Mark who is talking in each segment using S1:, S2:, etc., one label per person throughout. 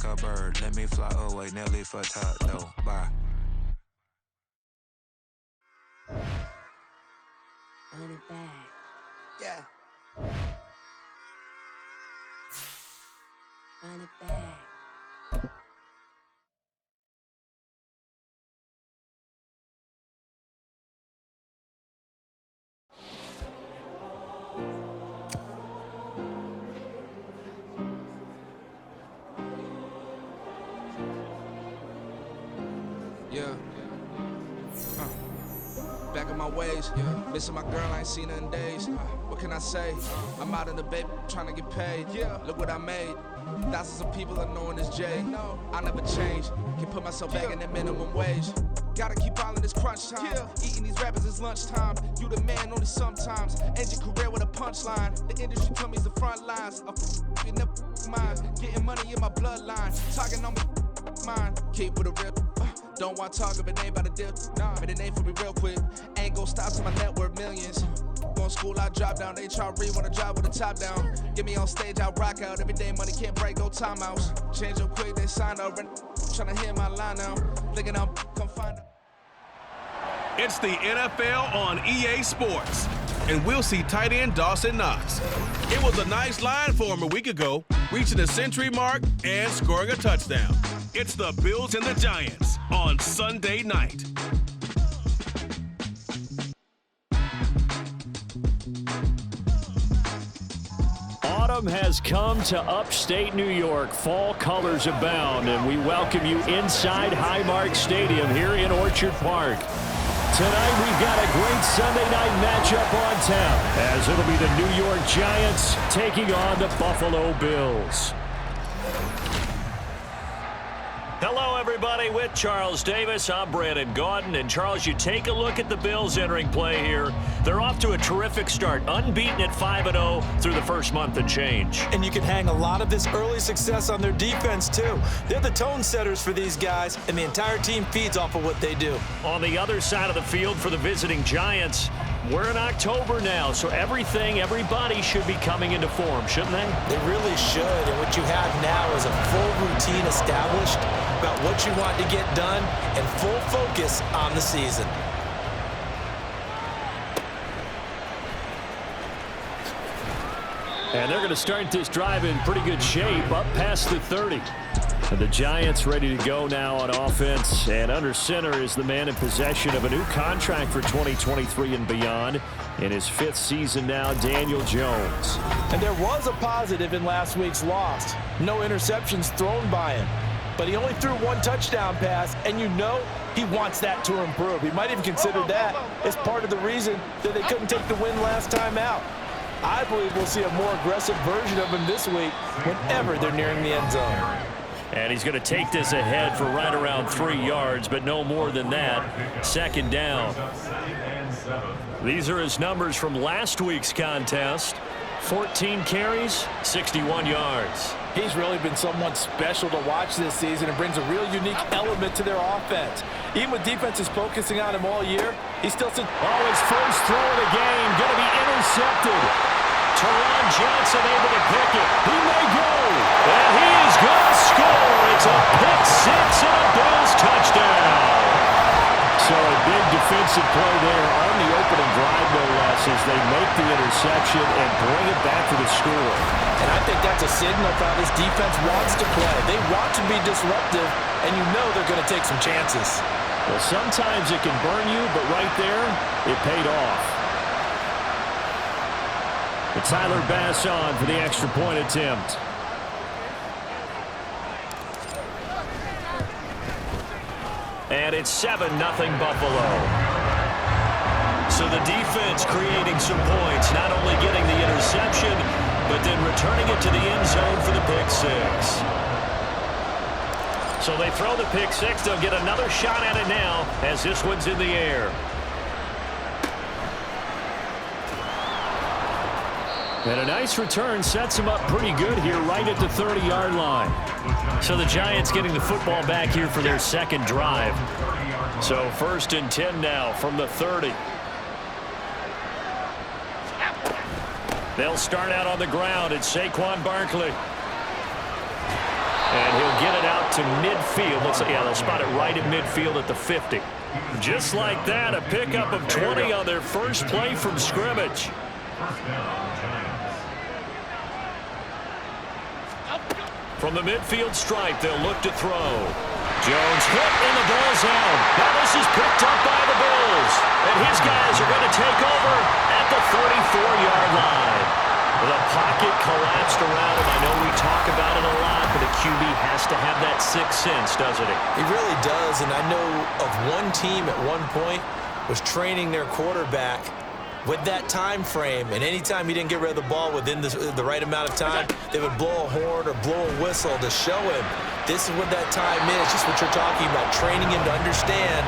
S1: like a bird. Let me fly away, Nelly for top, though. Bye.
S2: Run it back.
S3: Yeah.
S2: Run it back.
S4: Yeah. Back in my ways, yeah. Missing my girl, I ain't seen her in days. What can I say? I'm out in the baby, trying to get paid. Yeah. Look what I made. Thousands of people are knowing this J. I never change. Can put myself back in that minimum wage. Gotta keep all in this crunch time. Eating these rappers is lunchtime. You the man only sometimes. End your career with a punchline. The industry told me it's the front lines. You never mind. Getting money in my bloodline. Talking on mine. Keep it a real. Don't want to talk if it ain't about a deal. Nah, but it ain't for me real quick. Ain't gon' stop till my net worth millions. Going school, I drop down. They try to read when I drive with the top down. Get me on stage, I rock out. Every day money can't break, go timeouts. Change up quick, they sign up. Tryna hear my line now. Thinking I'm come find it.
S5: It's the NFL on EA Sports. And we'll see tight end Dawson Knox. It was a nice line for him a week ago, reaching the century mark and scoring a touchdown. It's the Bills and the Giants on Sunday night.
S6: Autumn has come to upstate New York. Fall colors abound, and we welcome you inside Highmark Stadium here in Orchard Park. Tonight, we've got a great Sunday night matchup on tap, as it'll be the New York Giants taking on the Buffalo Bills. Hello, everybody. With Charles Davis, I'm Brandon Gaudin. And, Charles, you take a look at the Bills entering play here. They're off to a terrific start, unbeaten at 5-0 through the first month and change.
S7: And you can hang a lot of this early success on their defense, too. They're the tone setters for these guys, and the entire team feeds off of what they do.
S6: On the other side of the field for the visiting Giants, we're in October now, so everybody should be coming into form, shouldn't they?
S7: They really should, and what you have now is a full routine established about what you want to get done and full focus on the season.
S6: And they're going to start this drive in pretty good shape, up past the 30. And the Giants ready to go now on offense. And under center is the man in possession of a new contract for 2023 and beyond. In his fifth season now, Daniel Jones.
S7: And there was a positive in last week's loss. No interceptions thrown by him. But he only threw one touchdown pass, and you know he wants that to improve. He might even consider that as part of the reason that they couldn't take the win last time out. I believe we'll see a more aggressive version of him this week whenever they're nearing the end zone.
S6: And he's going to take this ahead for right around 3 yards, but no more than that. Second down. These are his numbers from last week's contest. 14 carries, 61 yards.
S7: He's really been someone special to watch this season and brings a real unique element to their offense. Even with defenses focusing on him all year, he still sits.
S6: Oh, his first throw of the game going to be intercepted. Teron Johnson able to pick it. He may go. And he is going to score. It's a pick six and a Bills touchdown. So a big defensive play there on the opening drive, no less, as they make the interception and bring it back to the score.
S7: And I think that's a signal for how this defense wants to play. They want to be disruptive, and you know they're going to take some chances.
S6: Well, sometimes it can burn you, but right there, it paid off. And Tyler Bass on for the extra point attempt. And it's 7-0 Buffalo. So the defense creating some points, not only getting the interception, but then returning it to the end zone for the pick six. So they throw the pick six. They'll get another shot at it now as this one's in the air. And a nice return sets him up pretty good here right at the 30-yard line. So the Giants getting the football back here for their second drive. So 1st and 10 now from the 30. They'll start out on the ground. It's Saquon Barkley. And he'll get to midfield. They'll spot it right at midfield at the 50. Just like that, a pickup of 20 on their first play from scrimmage. From the midfield stripe, they'll look to throw. Jones hit, and the ball's out. Now this is picked up by the Bills. And his guys are going to take over at the 34-yard line. The pocket collapsed around him. I know we talk about it a lot, but a QB has to have that sixth sense, doesn't he?
S7: He really does, and I know of one team at one point was training their quarterback with that time frame, and anytime he didn't get rid of the ball within the right amount of time, they would blow a horn or blow a whistle to show him this is what that time is, just what you're talking about, training him to understand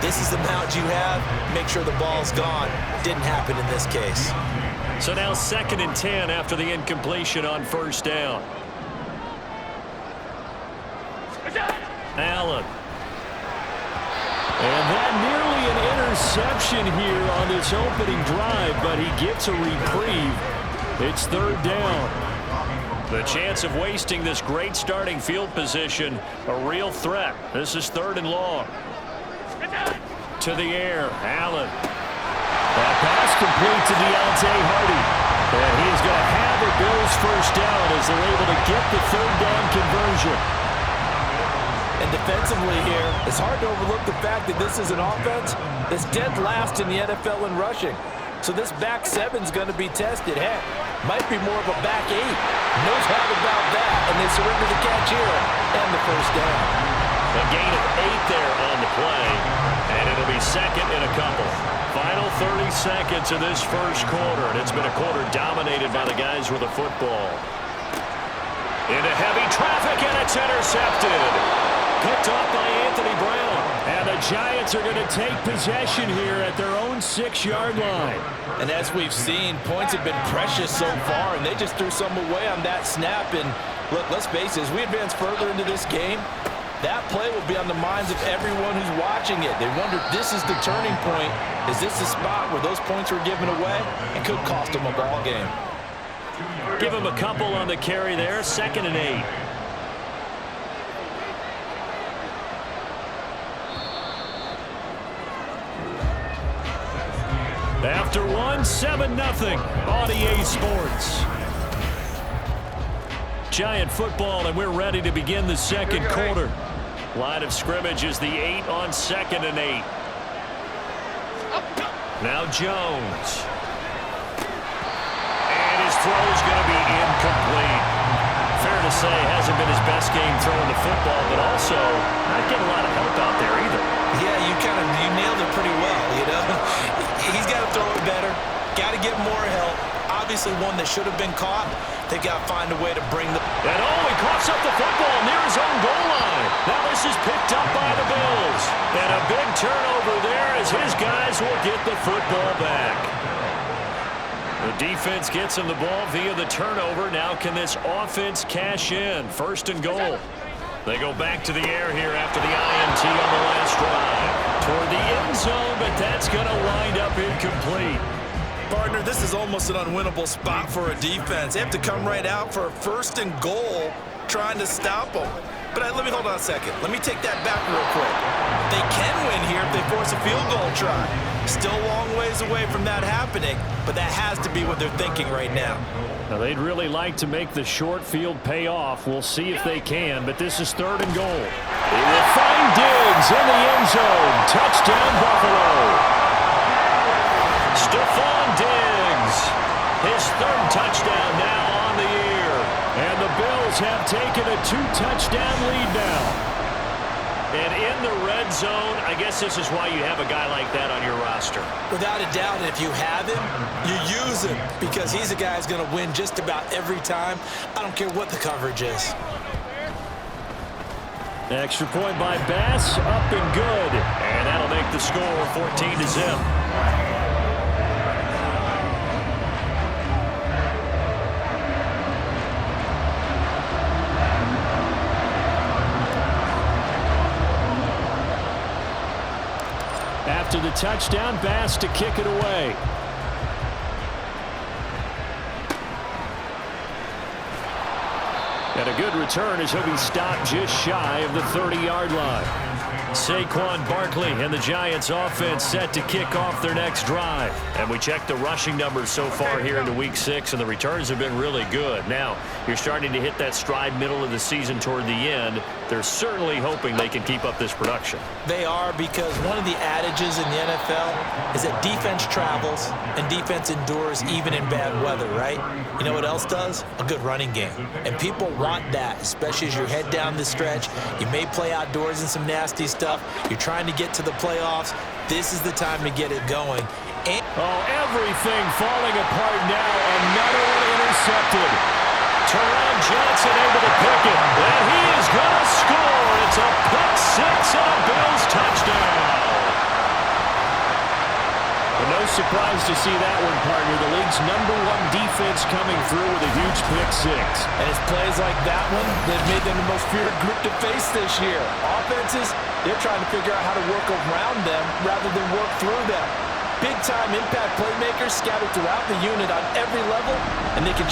S7: this is the amount you have, make sure the ball's gone. Didn't happen in this case.
S6: So now 2nd and 10 after the incompletion on first down. Allen. And that nearly an interception here on this opening drive, but he gets a reprieve. It's 3rd down. The chance of wasting this great starting field position, a real threat. This is 3rd and long. To the air, Allen. That pass complete to Deontay Hardy. And he's going to have the Bills first down as they're able to get the 3rd down conversion.
S7: And defensively here, it's hard to overlook the fact that this is an offense that's dead last in the NFL in rushing. So this back seven's going to be tested. Heck, might be more of a back 8. No doubt about that. And they surrender the catch here and the first down.
S6: A gain of 8 there on the play. And it'll be 2nd and a couple. Final 30 seconds of this first quarter. And it's been a quarter dominated by the guys with the football. Into heavy traffic, and it's intercepted. Picked off by Anthony Brown. And the Giants are going to take possession here at their own 6-yard line.
S7: And as we've seen, points have been precious so far, and they just threw some away on that snap. And look, let's face it, as we advance further into this game, that play will be on the minds of everyone who's watching it. They wonder, this is the turning point. Is this the spot where those points were given away and could cost them a ball game?
S6: Give him a couple on the carry there. 2nd and 8. After 1, 7-0 on EA Sports. Giant football, and we're ready to begin the second quarter. Line of scrimmage is the 8 on 2nd and 8. Now Jones. And his throw is going to be incomplete. Fair to say, hasn't been his best game throwing the football, but also not getting a lot of help out there either.
S7: Yeah, you nailed it pretty well, you know. He's got to throw it better. Got to get more help. Obviously one that should have been caught. They've got to find a way to bring the...
S6: And he coughs up the football near his own goal line. Now this is picked up by the Bills. And a big turnover there as his guys will get the football back. The defense gets him the ball via the turnover. Now can this offense cash in? 1st and goal. They go back to the air here after the INT on the last drive. Toward the end zone, but that's going to wind up incomplete.
S7: Partner, this is almost an unwinnable spot for a defense. They have to come right out for a 1st and goal trying to stop them. But let me hold on a second. Let me take that back real quick. They can win here if they force a field goal try. Still a long ways away from that happening, but that has to be what they're thinking right now.
S6: Now they'd really like to make the short field pay off. We'll see if they can, but this is 3rd and goal. They will find Diggs in the end zone. Touchdown, Buffalo. Stephon Diggs, his 3rd touchdown now on the year. And the Bills have taken a 2-touchdown lead now. And in the red zone, I guess this is why you have a guy like that on your roster.
S7: Without a doubt, if you have him, you use him because he's a guy who's going to win just about every time. I don't care what the coverage is.
S6: Extra point by Bass, up and good. And that'll make the score 14-0. After the touchdown, Bass to kick it away. And a good return as he'll be stopped just shy of the 30-yard line. Saquon Barkley and the Giants offense set to kick off their next drive. And we checked the rushing numbers so far here into Week 6, and the returns have been really good. Now, you're starting to hit that stride middle of the season toward the end. They're certainly hoping they can keep up this production.
S7: They are, because one of the adages in the NFL is that defense travels and defense endures even in bad weather, right? You know what else does? A good running game. And people want that, especially as you head down the stretch. You may play outdoors in some nasty stuff. You're trying to get to the playoffs. This is the time to get it going. And
S6: everything falling apart now. Another one intercepted. Teron Johnson able to pick it. And he is going to score. It's a pick six and a Bills touchdown. Well, no surprise to see that one, partner. The league's #1 defense coming through with a huge pick six.
S7: And it's plays like that one that made them the most feared group to face this year. Offenses, they're trying to figure out how to work around them rather than work through them. Big-time impact playmakers scattered throughout the unit on every level, and they can